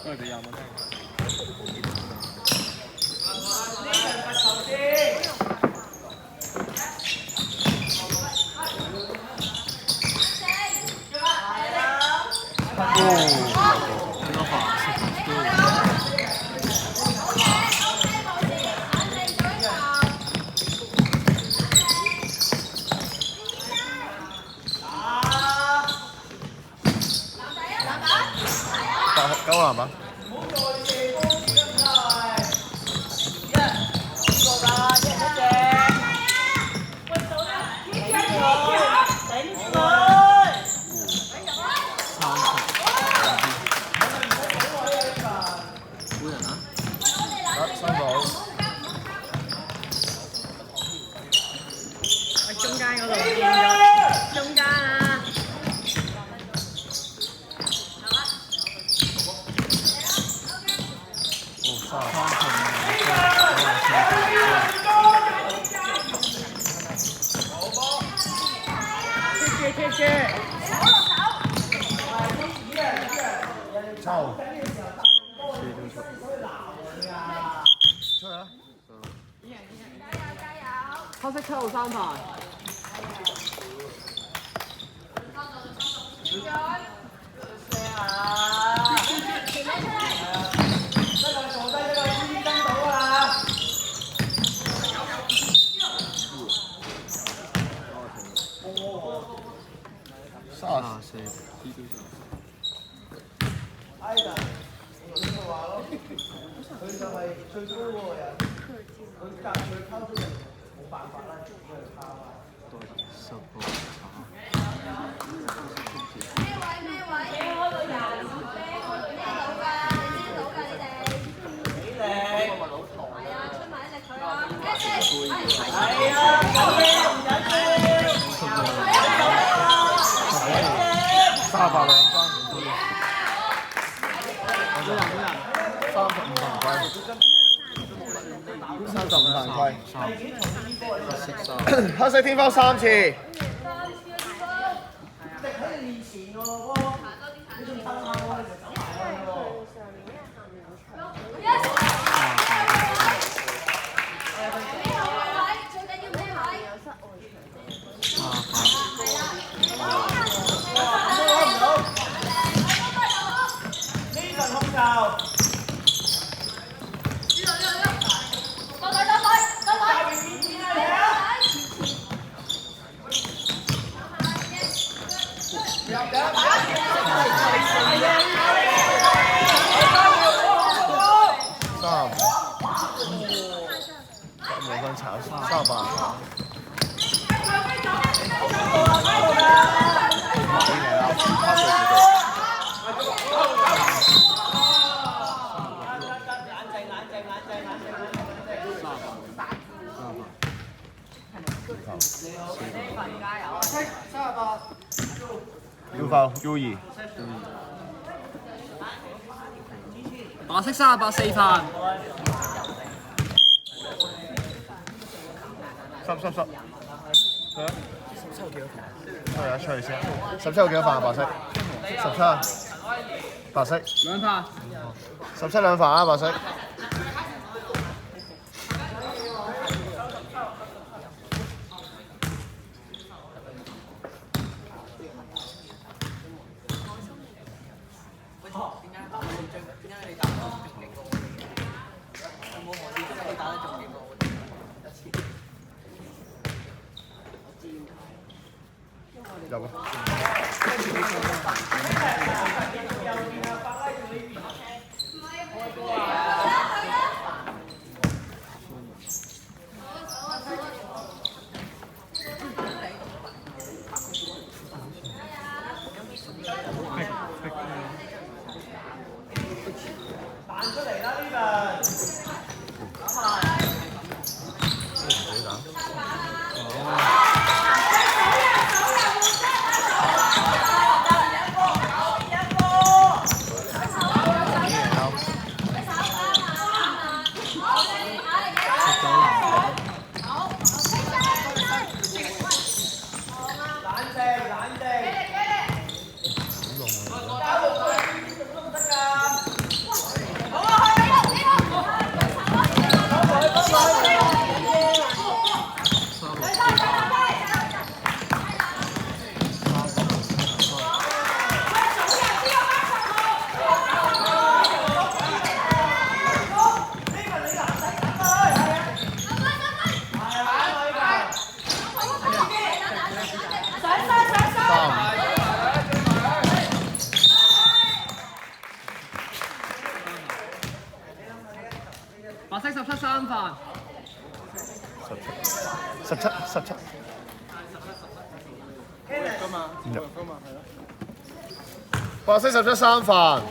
佢哋廿蚊。9係嘛？中間嗰度變咗，中間啊！keep 住，抽，出啊！黑色7號3排。34，佢就係最高嗰個人，佢隔佢拋出嚟冇辦法啦，佢係拋啊。咩位？開到20，聽到㗎，聽到㗎你哋。幾靚？係啊，出埋一隻佢啊！係啊，緊要唔緊38兩分。35犯規，35犯規。黑色天花3次。喺你面前喎，你仲撐下我，你就走埋去喎。最緊要咩位？呢份控球。冇分炒38。要爆 U2。白色38 4犯。濕。出嚟啊！出嚟先。17號幾多犯啊？白色。17。白色。2犯。172犯啊！白色。入啊！彈出嚟啦呢份。自己打。白色17三分。17。白色17三分。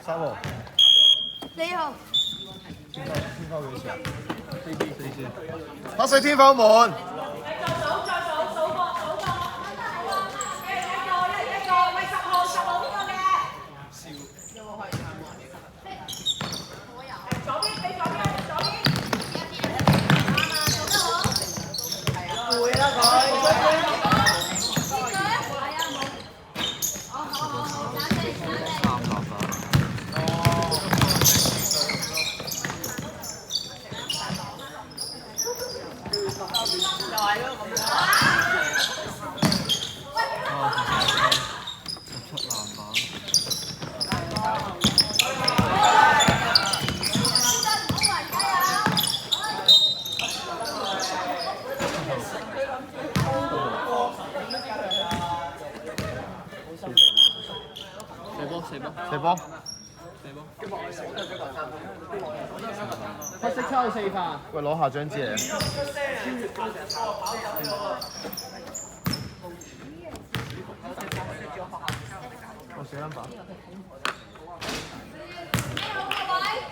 3號。4號。天花幾錢？4先。黑色天花門。射波。黑色7號4分。喂，攞下張紙嚟。我寫 number。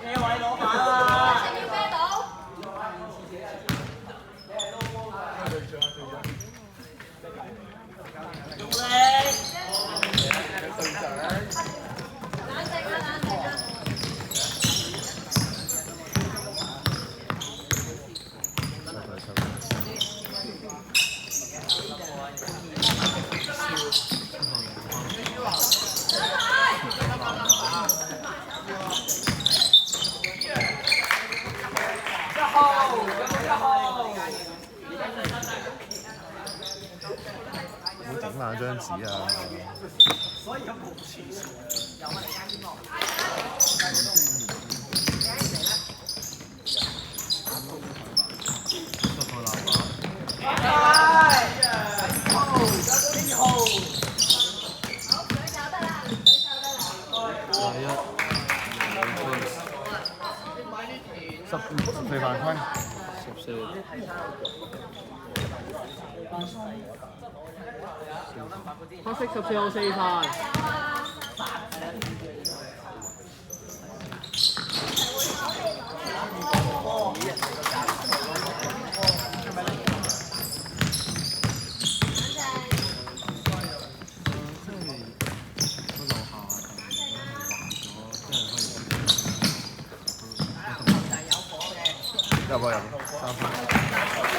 咩位攞牌啊？要啤到？用力！唔好整爛張紙啊！所以有冇錢？有啊，你間煙幕。14犯規。14。黑色14號4犯。入啊入，3分。